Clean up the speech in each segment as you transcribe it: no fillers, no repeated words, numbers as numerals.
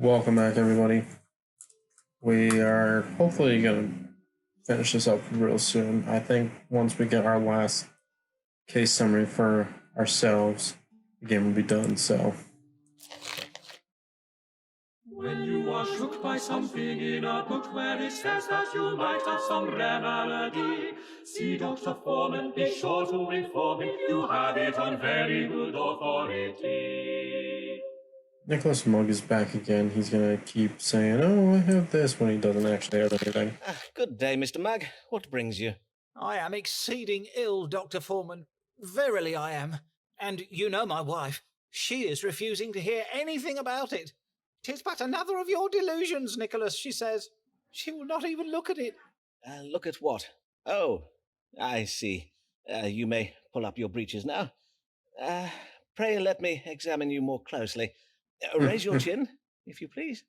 Welcome back, everybody. We are hopefully going to finish this up real soon. I think once we get our last case summary for ourselves, the game will be done, so. When you are shook by something in a book where it says that you might have some rare malady, see Dr. Foreman, be sure to inform him you have it on very good authority. Nicholas Mugg is back again. He's going to keep saying, oh, I have this, when he doesn't actually have anything. Good day, Mr. Mugg. What brings you? I am exceeding ill, Dr. Foreman. Verily I am. And you know my wife. She is refusing to hear anything about it. 'Tis but another of your delusions, Nicholas, she says. She will not even look at it. Look at what? Oh, I see. You may pull up your breeches now. Pray let me examine you more closely. Raise your chin, if you please.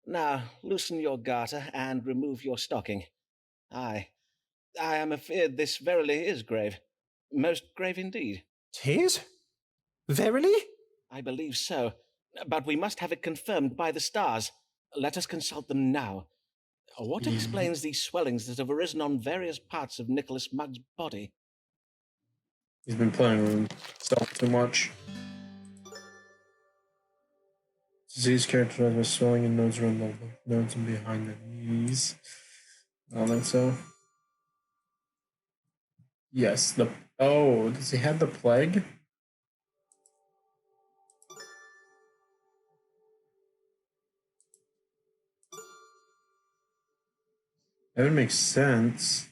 Now, loosen your garter and remove your stocking. I am afeard this verily is grave. Most grave indeed. 'Tis? Verily? I believe so. But we must have it confirmed by the stars. Let us consult them now. What explains these swellings that have arisen on various parts of Nicholas Mugg's body? He's been playing with himself too much. Disease characterized by swelling in nodes around the nodes and behind the knees. I don't think so. Yes, does he have the plague? That would make sense.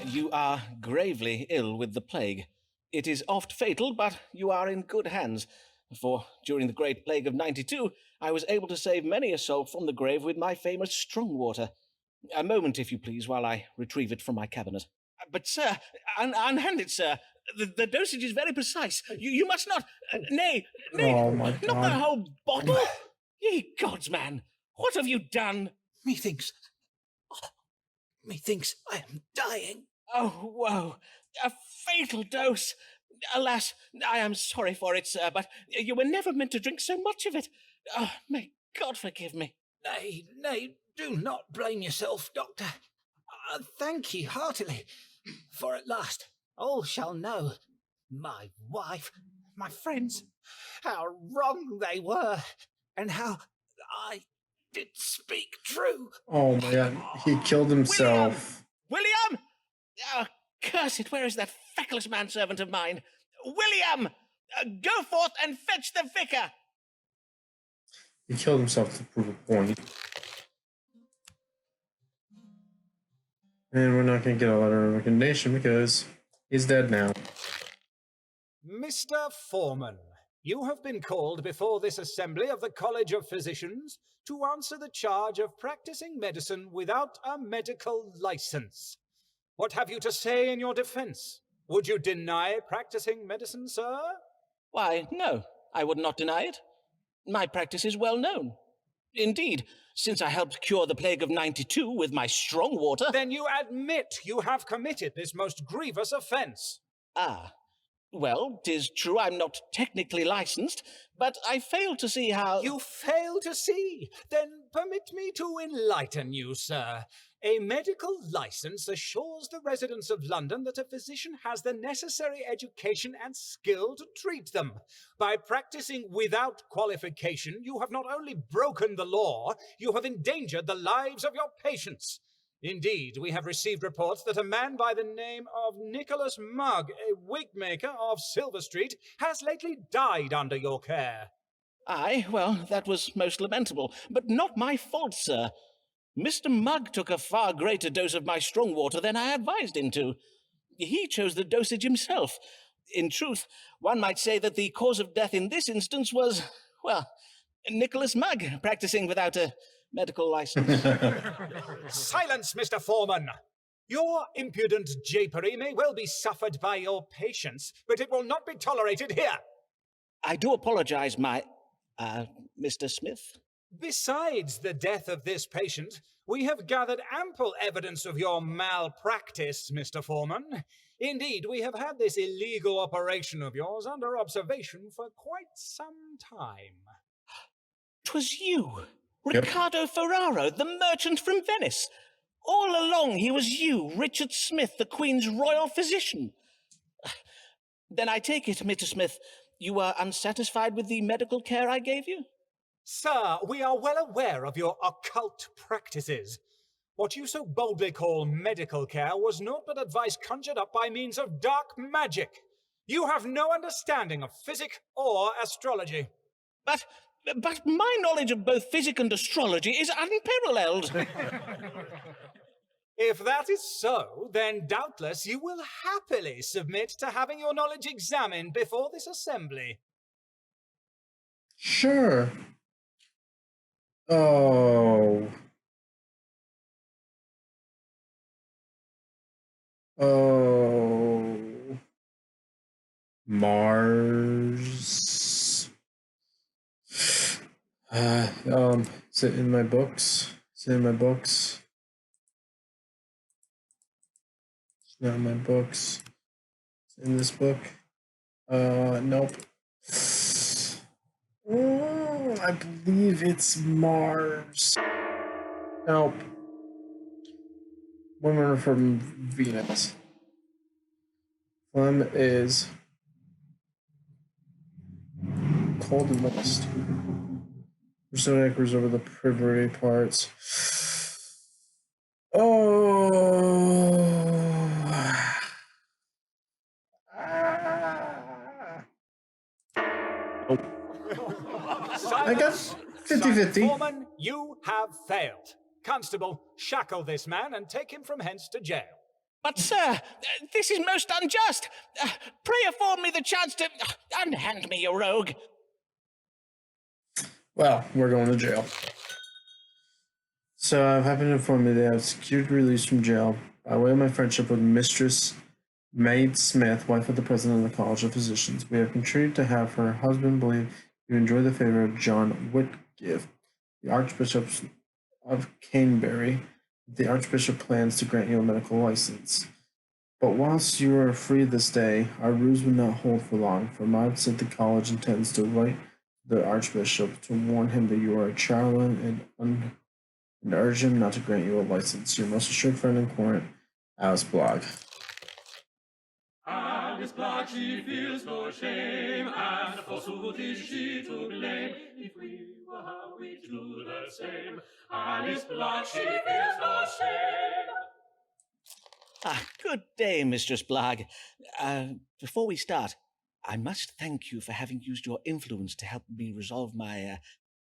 You are gravely ill with the plague. It is oft fatal, but you are in good hands. For during the Great Plague of '92, I was able to save many a soul from the grave with my famous strong water. A moment, if you please, while I retrieve it from my cabinet. But, sir, unhand it, sir. The dosage is very precise. You must not... nay, Oh my not God. the whole bottle. Ye gods, man, what have you done? Methinks I am dying. Oh, woe! A fatal dose! Alas, I am sorry for it, sir, but you were never meant to drink so much of it. Oh, may God forgive me. Nay, do not blame yourself, Doctor. Thank ye heartily, for at last all shall know, my wife, my friends, how wrong they were, and how I did speak true. Oh my God, he killed himself. William! Oh, curse it, where is that feckless manservant of mine? William! Go forth and fetch the vicar! He killed himself to prove a point. And we're not going to get a letter of recommendation because he's dead now. Mr. Foreman, you have been called before this assembly of the College of Physicians to answer the charge of practicing medicine without a medical license. What have you to say in your defense? Would you deny practicing medicine, sir? Why, no, I would not deny it. My practice is well known. Indeed, since I helped cure the plague of '92 with my strong water... Then you admit you have committed this most grievous offense. Ah, well, 'tis true I'm not technically licensed, but I fail to see how... You fail to see? Then permit me to enlighten you, sir. A medical license assures the residents of London that a physician has the necessary education and skill to treat them. By practicing without qualification, you have not only broken the law, you have endangered the lives of your patients. Indeed, we have received reports that a man by the name of Nicholas Mugg, a wig maker of Silver Street, has lately died under your care. Aye, well, that was most lamentable, but not my fault, sir. Mr. Mugg took a far greater dose of my strong water than I advised him to. He chose the dosage himself. In truth, one might say that the cause of death in this instance was, well, Nicholas Mugg practicing without a medical license. Silence, Mr. Foreman! Your impudent japery may well be suffered by your patients, but it will not be tolerated here. I do apologize, Mr. Smith. Besides the death of this patient, we have gathered ample evidence of your malpractice, Mr. Foreman. Indeed, we have had this illegal operation of yours under observation for quite some time. 'Twas you, Yep. Riccardo Ferraro, the merchant from Venice. All along he was you, Richard Smith, the Queen's royal physician. Then I take it, Mr. Smith, you were unsatisfied with the medical care I gave you? Sir, we are well aware of your occult practices. What you so boldly call medical care was naught but advice conjured up by means of dark magic. You have no understanding of physic or astrology. But my knowledge of both physic and astrology is unparalleled. If that is so, then doubtless you will happily submit to having your knowledge examined before this assembly. Sure. Oh. Oh. Mars. Is it in my books? Is it in my books? It's not in my books. It's in this book. Nope. I believe it's Mars. Nope. Women are from Venus. Phlegm is cold and moist. Zodiac was over the periphery parts. I got 50-50. Foreman, you have failed. Constable, shackle this man and take him from hence to jail. But, sir, this is most unjust. Pray afford me the chance to unhand me, you rogue. Well, we're going to jail. So I've happened to inform you that I've secured release from jail by way of my friendship with Mistress Maid Smith, wife of the president of the College of Physicians. We have contrived to have her husband believe you enjoy the favor of John Whitgift, the Archbishop of Canterbury. The Archbishop plans to grant you a medical license. But whilst you are free this day, our ruse will not hold for long, for Maud said the college intends to write to the Archbishop to warn him that you are a charlatan and urge him not to grant you a license. Your most assured friend in Corinth, Alice Blogg. Alice Blogg, she feels no shame, and forsooth is she to blame. If we were her, we'd do the same. Alice Blogg, she feels no shame. Good day, Mistress Blogg. Before we start, I must thank you for having used your influence to help me resolve my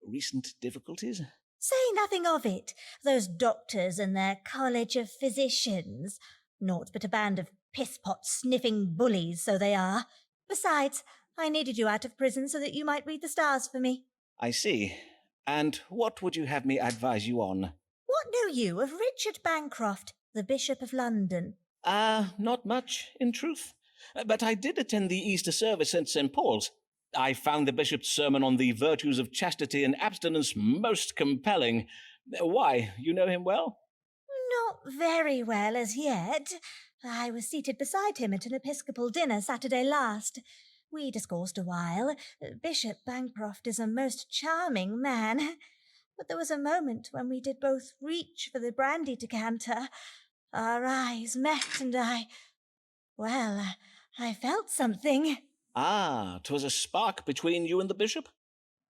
recent difficulties. Say nothing of it. Those doctors and their College of Physicians. Naught but a band of piss-pot sniffing bullies, so they are. Besides, I needed you out of prison so that you might read the stars for me. I see. And what would you have me advise you on? What know you of Richard Bancroft, the Bishop of London? Not much, in truth. But I did attend the Easter service at St. Paul's. I found the bishop's sermon on the virtues of chastity and abstinence most compelling. Why, you know him well? Not very well as yet. I was seated beside him at an Episcopal dinner Saturday last. We discoursed a while. Bishop Bancroft is a most charming man. But there was a moment when we did both reach for the brandy decanter. Our eyes met and I felt something. 'Twas a spark between you and the bishop?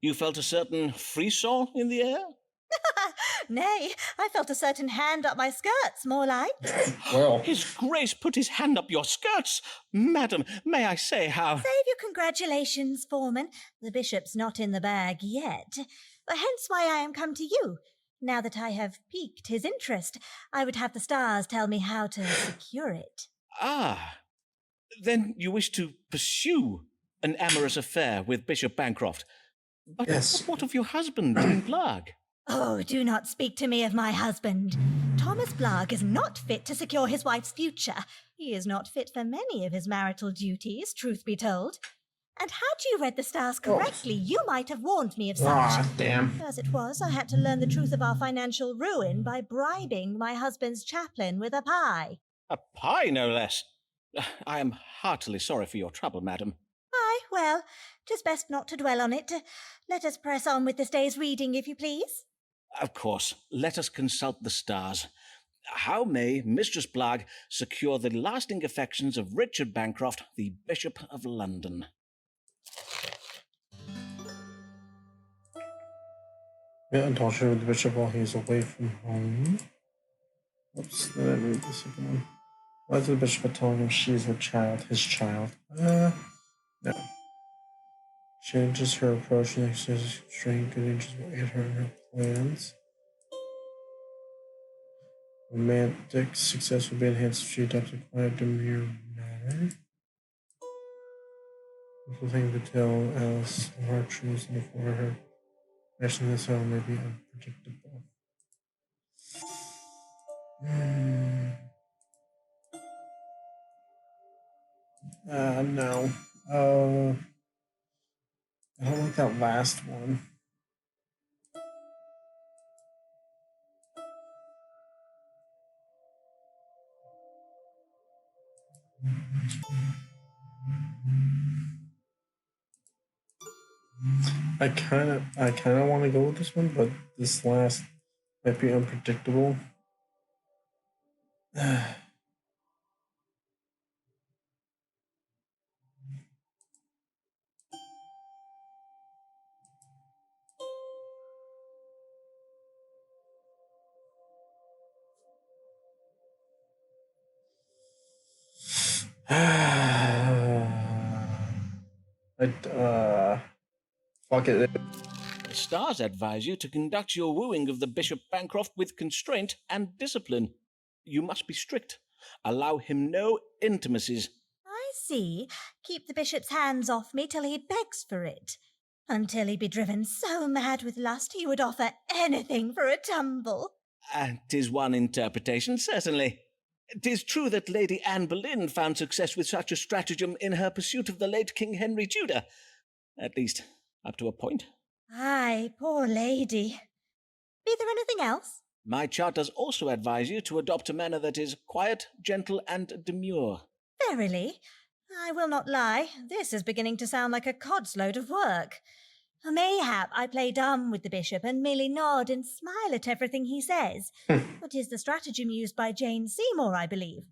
You felt a certain frisson in the air? Nay, I felt a certain hand up my skirts, more like. Well, His Grace put his hand up your skirts. Madam, may I say how... Save your congratulations, Foreman. The bishop's not in the bag yet. Hence why I am come to you. Now that I have piqued his interest, I would have the stars tell me how to secure it. Then you wish to pursue an amorous affair with Bishop Bancroft. But yes. what of your husband, Dean Blogg? Oh, do not speak to me of my husband. Thomas Blogg is not fit to secure his wife's future. He is not fit for many of his marital duties, truth be told. And had you read the stars correctly, you might have warned me of such. Damn. As it was, I had to learn the truth of our financial ruin by bribing my husband's chaplain with a pie. A pie, no less. I am heartily sorry for your trouble, madam. Aye, well, 'tis best not to dwell on it. Let us press on with this day's reading, if you please. Of course, let us consult the stars. How may Mistress Blagg secure the lasting affections of Richard Bancroft, the Bishop of London? Yeah, adultery with the bishop while he is away from home. Oops, did I read this again? Why is the bishop telling him she's her child, his child? No. Changes her approach and exercises strength good angels will aid her in her plans. Romantic success will be enhanced if she adopts a quiet, demure manner. People think to tell Alice the hard truths and before her. Actually, this home may be unpredictable. No. I don't like that last one. I kind of want to go with this one, but this last might be unpredictable. Fuck it. The stars advise you to conduct your wooing of the Bishop Bancroft with constraint and discipline. You must be strict. Allow him no intimacies. I see. Keep the bishop's hands off me till he begs for it. Until he be driven so mad with lust he would offer anything for a tumble. 'Tis one interpretation, certainly. 'Tis true that Lady Anne Boleyn found success with such a stratagem in her pursuit of the late King Henry Tudor. At least, up to a point. Aye, poor lady. Be there anything else? My chart does also advise you to adopt a manner that is quiet, gentle, and demure. Verily, I will not lie, this is beginning to sound like a cod's load of work. Mayhap I play dumb with the bishop and merely nod and smile at everything he says. But is the stratagem used by Jane Seymour, I believe.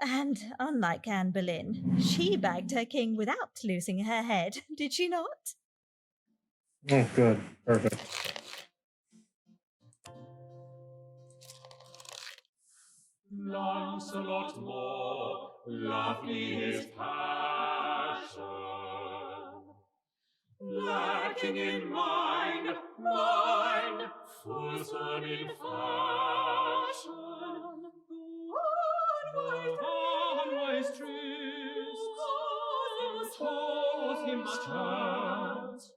And unlike Anne Boleyn, she bagged her king without losing her head, did she not? Oh, good. Perfect. Lancelot more, lovely his passion, lacking in mind, fulsome in fashion, unwise truths, taught him stands,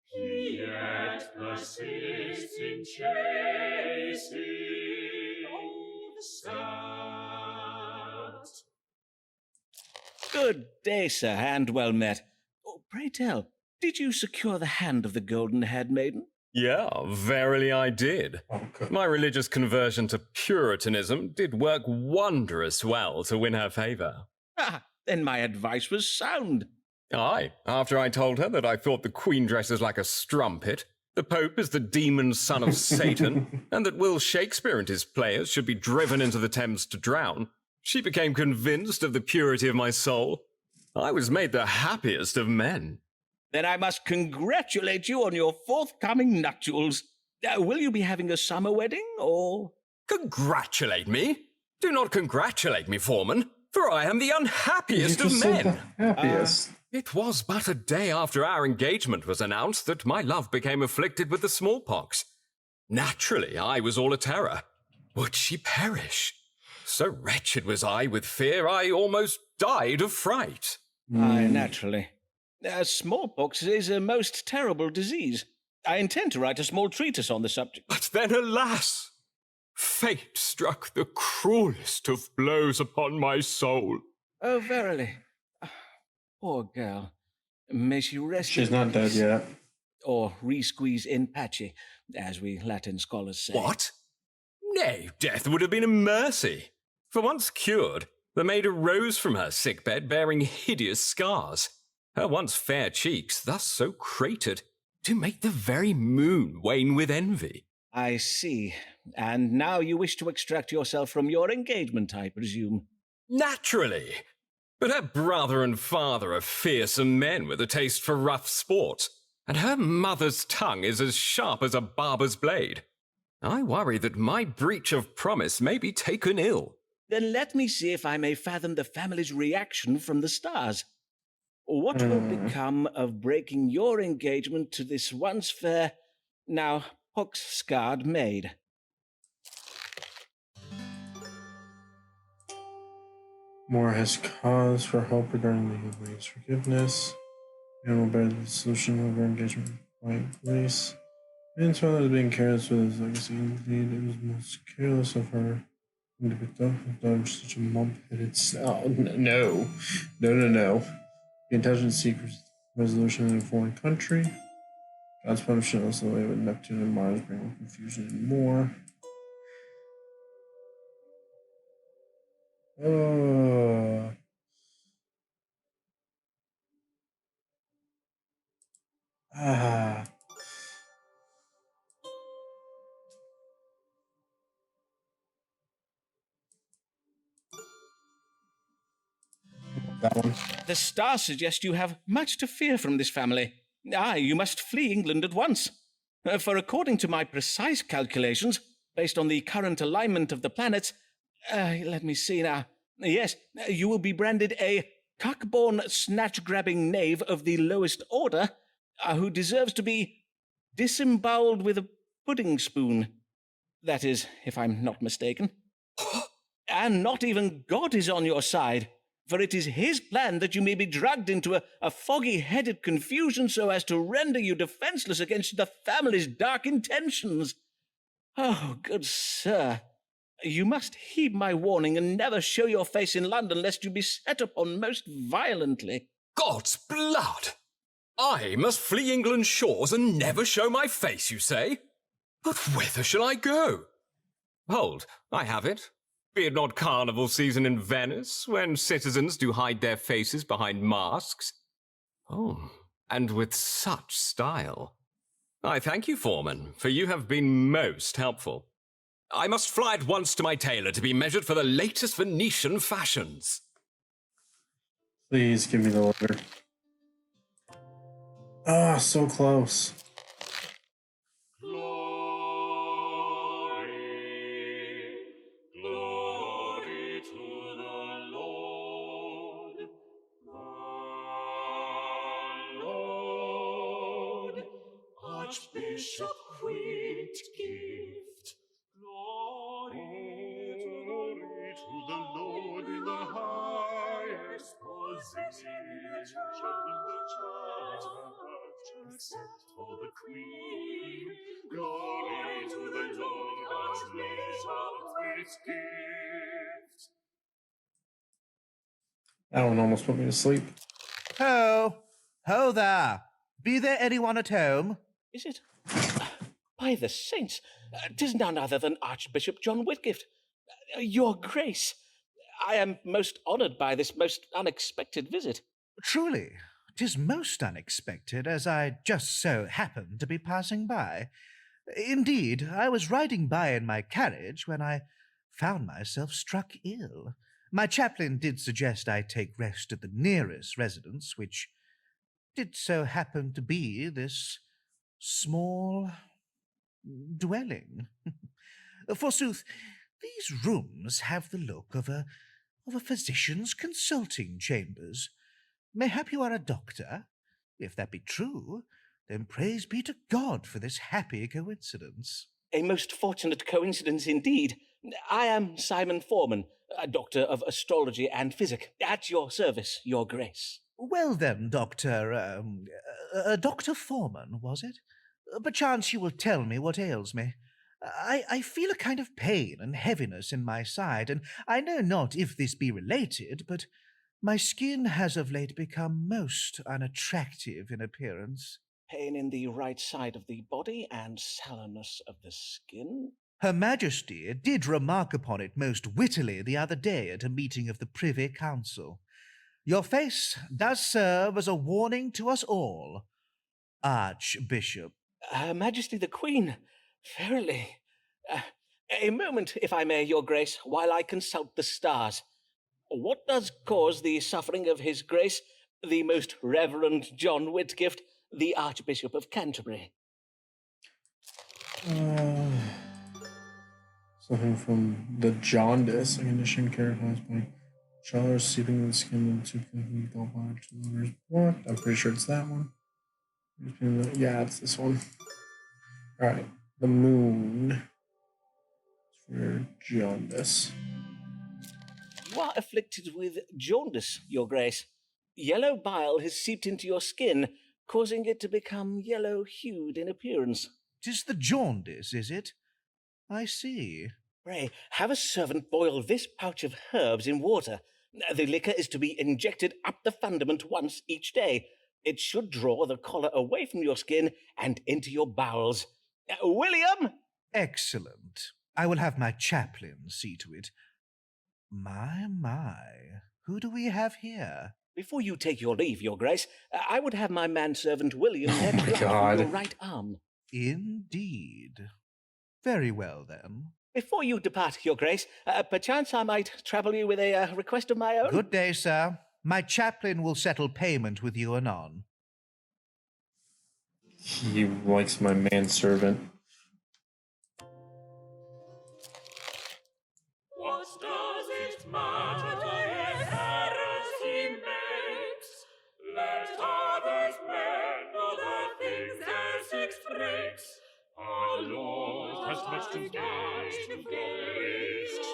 he yet persists in chasing sands. Good day, sir, and well met. Oh, pray tell, did you secure the hand of the golden-haired maiden? Yeah, verily I did. Oh, good. My religious conversion to Puritanism did work wondrous well to win her favour. Ah, then my advice was sound. Aye, after I told her that I thought the Queen dresses like a strumpet, the Pope is the demon son of Satan, and that Will Shakespeare and his players should be driven into the Thames to drown, she became convinced of the purity of my soul. I was made the happiest of men. Then I must congratulate you on your forthcoming nuptials. Will you be having a summer wedding, or...? Congratulate me? Do not congratulate me, Foreman, for I am the unhappiest of men. Happiest. It was but a day after our engagement was announced that my love became afflicted with the smallpox. Naturally, I was all a terror. Would she perish? So wretched was I with fear, I almost died of fright. Aye, naturally. Smallpox is a most terrible disease. I intend to write a small treatise on the subject. But then, alas! Fate struck the cruelest of blows upon my soul. Oh, verily. Poor girl. May she rest She's in not dead peace. yet. Or re-squeeze in pace, as we Latin scholars say. What? Nay, death would have been a mercy. For once cured, The maid arose from her sickbed bearing hideous scars, her once fair cheeks thus so cratered, to make the very moon wane with envy. I see. And now you wish to extract yourself from your engagement, I presume. Naturally! But her brother and father are fearsome men with a taste for rough sport, and her mother's tongue is as sharp as a barber's blade. I worry that my breach of promise may be taken ill. Then let me see if I may fathom the family's reaction from the stars. What will become of breaking your engagement to this once fair, now pox-scarred maid? Moore has cause for hope regarding the lady's forgiveness. And will bear the solution of her engagement by grace. Man's father is being careless with his legacy. Indeed, it was most careless of her to be done such a mump-headed no. The intention to seek resolution in a foreign country. God's punishment also the way with Neptune and Mars bring confusion and more. That one. The stars suggest you have much to fear from this family. Aye, you must flee England at once. For according to my precise calculations, based on the current alignment of the planets, let me see now. Yes, you will be branded a cock-born, snatch-grabbing knave of the lowest order, who deserves to be disemboweled with a pudding spoon. That is, if I'm not mistaken. And not even God is on your side, for it is his plan that you may be dragged into a foggy-headed confusion so as to render you defenseless against the family's dark intentions. Oh, good sir, you must heed my warning and never show your face in London lest you be set upon most violently. God's blood! I must flee England's shores and never show my face, you say? But whither shall I go? Hold, I have it. Be it not carnival season in Venice, when citizens do hide their faces behind masks? Oh, and with such style. I thank you, Foreman, for you have been most helpful. I must fly at once to my tailor to be measured for the latest Venetian fashions. Please give me the letter. Ah, so close. Glory to the Lord. The Lord, Archbishop Whitgift. Glory to the Lord in the highest position in the church, except for the Queen. Glory to the Lord, Archbishop Whitgift. That one almost put me to sleep. Ho! Ho there! Be there anyone at home? Is it? By the saints, 'tis none other than Archbishop John Whitgift. Your Grace, I am most honoured by this most unexpected visit. Truly, 'tis most unexpected, as I just so happened to be passing by. Indeed, I was riding by in my carriage when I found myself struck ill. My chaplain did suggest I take rest at the nearest residence, which did so happen to be this small dwelling. Forsooth, these rooms have the look of a physician's consulting chambers. Mayhap you are a doctor? If that be true, then praise be to God for this happy coincidence. A most fortunate coincidence indeed. I am Simon Foreman, a doctor of astrology and physic. At your service, Your Grace. Well then, Dr. Dr. Foreman, was it? Perchance you will tell me what ails me. I feel a kind of pain and heaviness in my side, and I know not if this be related, but my skin has of late become most unattractive in appearance. Pain in the right side of the body and sallowness of the skin? Her Majesty did remark upon it most wittily the other day at a meeting of the Privy Council. Your face does serve as a warning to us all, Archbishop. Her Majesty the Queen, verily. A moment, if I may, Your Grace, while I consult the stars. What does cause the suffering of His Grace, the Most Reverend John Whitgift, the Archbishop of Canterbury? Something from the jaundice, a condition characterized by color seeping in the skin into complete gallbladder to the liver's blood. I'm pretty sure it's that one. Yeah, it's this one. All right, the moon for jaundice. You are afflicted with jaundice, Your Grace. Yellow bile has seeped into your skin, causing it to become yellow-hued in appearance. 'Tis the jaundice, is it? I see. Pray, have a servant boil this pouch of herbs in water. The liquor is to be injected up the fundament once each day. It should draw the collar away from your skin and into your bowels. William! Excellent. I will have my chaplain see to it. My, who do we have here? Before you take your leave, Your Grace, I would have my manservant William Oh my for God. your right arm. Indeed. Very well, then. Before you depart, Your Grace, perchance I might trouble you with a request of my own. Good day, sir. My chaplain will settle payment with you anon. He likes my manservant. What does it matter the errors he makes? Let others mend the things Essex breaks. Our Lord has much to gain for the risks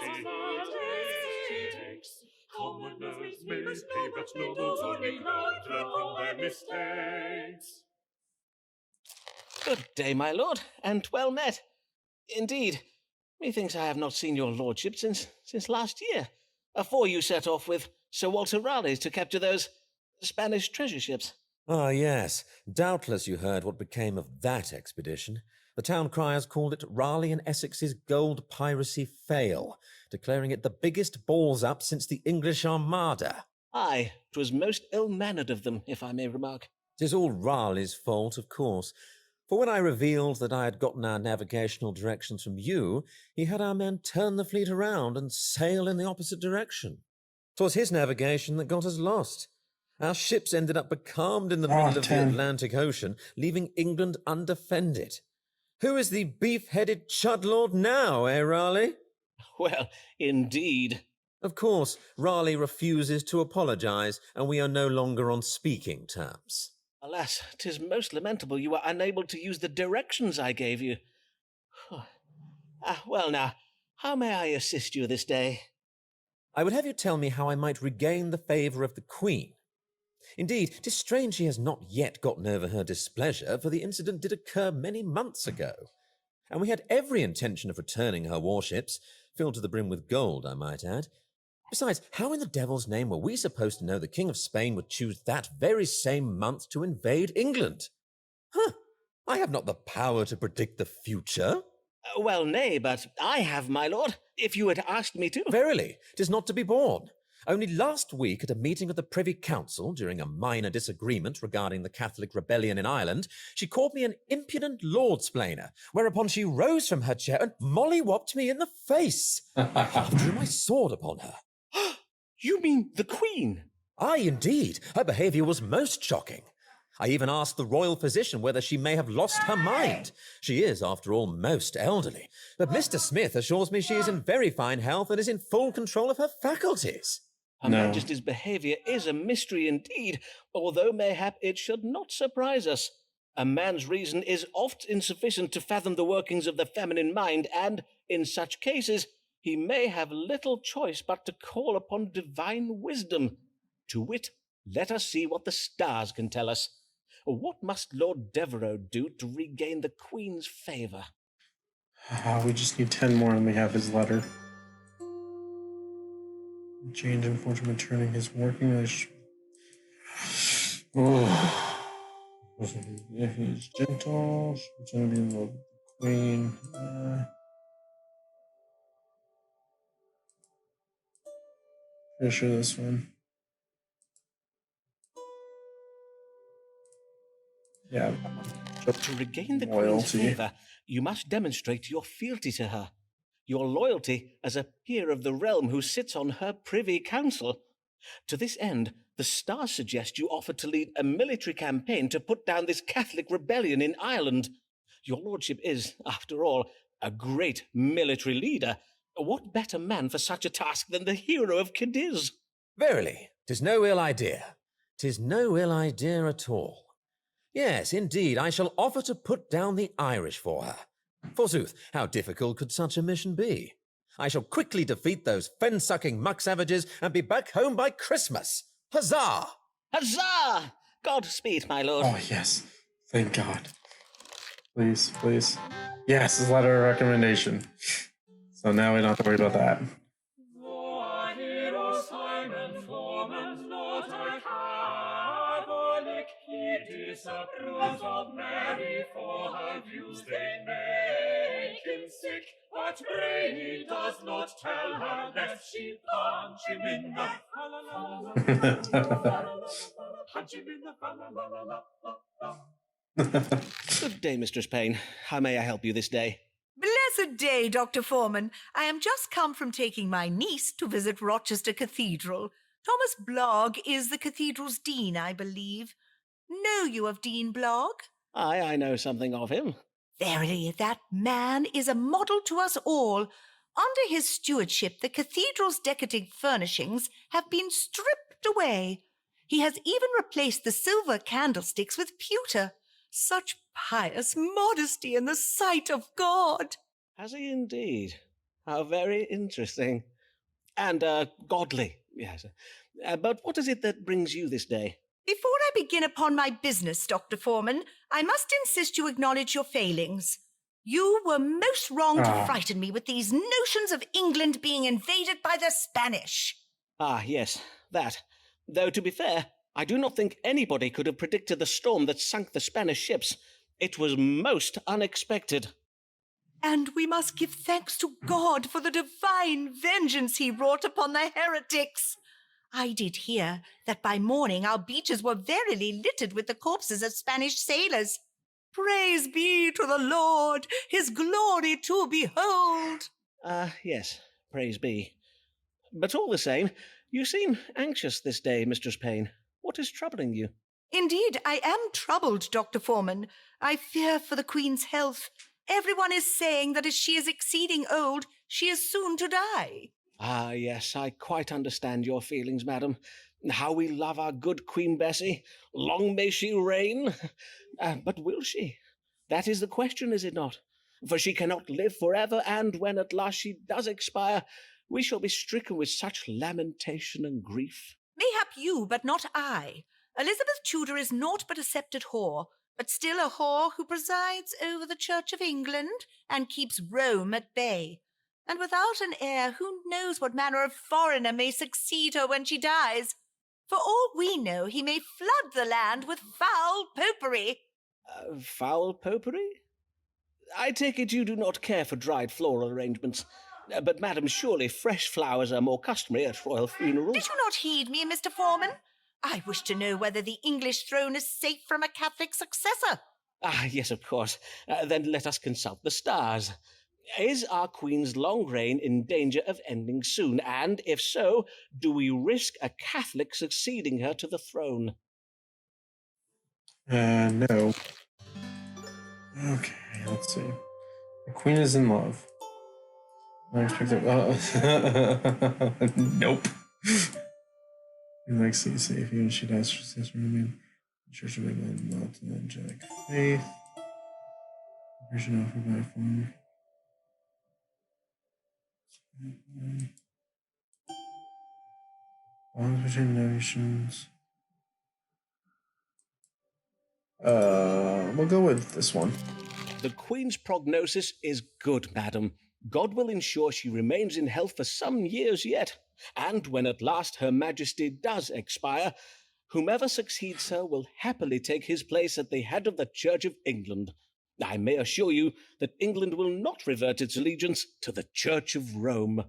he takes. Commoners may pay, but nobles only learn from their mistakes. Good day, my lord, and well met. Indeed, methinks I have not seen your lordship since last year, afore you set off with Sir Walter Raleigh to capture those Spanish treasure ships. Ah, yes. Doubtless you heard what became of that expedition. The town criers called it Raleigh and Essex's gold piracy fail, declaring it the biggest balls-up since the English Armada. Aye, 'twas most ill-mannered of them, if I may remark. 'Tis all Raleigh's fault, of course. For when I revealed that I had gotten our navigational directions from you, he had our men turn the fleet around and sail in the opposite direction. 'Twas his navigation that got us lost. Our ships ended up becalmed in the middle of the Atlantic Ocean, leaving England undefended. Who is the beef-headed chudlord now, eh, Raleigh? Well, indeed. Of course, Raleigh refuses to apologise, and we are no longer on speaking terms. Alas, 'tis most lamentable you were unable to use the directions I gave you. Well now, how may I assist you this day? I would have you tell me how I might regain the favour of the Queen. Indeed, 'tis strange she has not yet gotten over her displeasure, for the incident did occur many months ago, and we had every intention of returning her warships, filled to the brim with gold, I might add. Besides, how in the devil's name were we supposed to know the King of Spain would choose that very same month to invade England? I have not the power to predict the future. Well, nay, but I have, my lord, if you had asked me to. Verily, 'tis not to be borne. Only last week, at a meeting of the Privy Council, during a minor disagreement regarding the Catholic rebellion in Ireland, she called me an impudent lord-splainer, whereupon she rose from her chair and molly-whopped me in the face. I half drew my sword upon her. You mean the Queen? Aye, indeed. Her behaviour was most shocking. I even asked the royal physician whether she may have lost her mind. She is, after all, most elderly. But Mr. Smith assures me she is in very fine health and is in full control of her faculties. Her Majesty's behaviour is a mystery indeed, although mayhap it should not surprise us. A man's reason is oft insufficient to fathom the workings of the feminine mind, and, in such cases, he may have little choice but to call upon divine wisdom. To wit, let us see what the stars can tell us. What must Lord Devereux do to regain the Queen's favour? We just need 10 more and we have his letter. Change in fortune returning his working relationship. If he's gentle, she's going to be in love with the Queen. Pretty sure this one. Yeah. To regain the Queen's Loyalty. favour, you must demonstrate your fealty to her, your loyalty as a peer of the realm who sits on her privy council. To this end, the stars suggest you offer to lead a military campaign to put down this Catholic rebellion in Ireland. Your lordship is, after all, a great military leader. What better man for such a task than the hero of Cadiz? Verily, 'tis no ill idea. 'Tis no ill idea at all. Yes, indeed, I shall offer to put down the Irish for her. Forsooth, how difficult could such a mission be? I shall quickly defeat those fen-sucking muck-savages and be back home by Christmas. Huzzah! Huzzah! Godspeed, my lord. Oh, yes. Thank God. Please, please. Yes, this letter of recommendation. So now we don't have to worry about that. Though our hero Simon Foreman's not a Catholic, he disapproves of Mary for her views. They make him sick, but pray he does not tell her lest she punch him in the punch him in the Good day, Mistress Payne. How may I help you this day? Blessed day, Dr. Foreman. I am just come from taking my niece to visit Rochester Cathedral. Thomas Blogg is the cathedral's dean, I believe. Know you of Dean Blogg? I know something of him. Verily, that man is a model to us all. Under his stewardship, the cathedral's decadent furnishings have been stripped away. He has even replaced the silver candlesticks with pewter. Such pious modesty in the sight of God. Has he indeed? How very interesting. And godly, yes. But what is it that brings you this day? Before I begin upon my business, Dr. Foreman, I must insist you acknowledge your failings. You were most wrong to frighten me with these notions of England being invaded by the Spanish. Ah, yes, that. Though, to be fair, I do not think anybody could have predicted the storm that sunk the Spanish ships. It was most unexpected. And we must give thanks to God for the divine vengeance he wrought upon the heretics. I did hear that by morning our beaches were verily littered with the corpses of Spanish sailors. Praise be to the Lord, his glory to behold. Yes, praise be. But all the same, you seem anxious this day, Mistress Payne. What is troubling you? Indeed, I am troubled, Dr. Foreman. I fear for the Queen's health. Everyone is saying that as she is exceeding old, she is soon to die. Ah, yes, I quite understand your feelings, madam. How we love our good Queen Bessie. Long may she reign. But will she? That is the question, is it not? For she cannot live forever, and when at last she does expire, we shall be stricken with such lamentation and grief. Mayhap you, but not I. Elizabeth Tudor is naught but a sceptred whore, but still a whore who presides over the Church of England and keeps Rome at bay. And without an heir, who knows what manner of foreigner may succeed her when she dies? For all we know, he may flood the land with foul popery. Foul popery? I take it you do not care for dried floral arrangements. But, madam, surely fresh flowers are more customary at royal funerals. Did you not heed me, Mr. Foreman? I wish to know whether the English throne is safe from a Catholic successor. Ah, yes, of course. Then let us consult the stars. Is our Queen's long reign in danger of ending soon? And if so, do we risk a Catholic succeeding her to the throne? No. Okay, let's see. The Queen is in love. Unexpected. Nope. He likes to be safe, even if she dies. She says, remain the Church of England, not an angelic faith. Version offered by a former. Bonds between nations. We'll go with this one. The Queen's prognosis is good, madam. God will ensure she remains in health for some years yet. And when at last Her Majesty does expire, whomever succeeds her will happily take his place at the head of the Church of England. I may assure you that England will not revert its allegiance to the Church of Rome.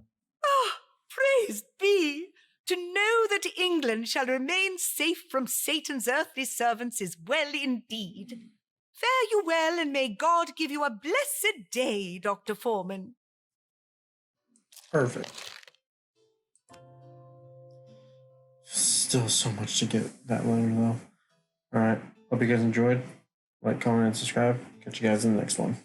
Ah, praise be! To know that England shall remain safe from Satan's earthly servants is well indeed. Fare you well, and may God give you a blessed day, Dr. Foreman. Perfect. Still so much to get that letter, though. Alright, hope you guys enjoyed. Like, comment, and subscribe. Catch you guys in the next one.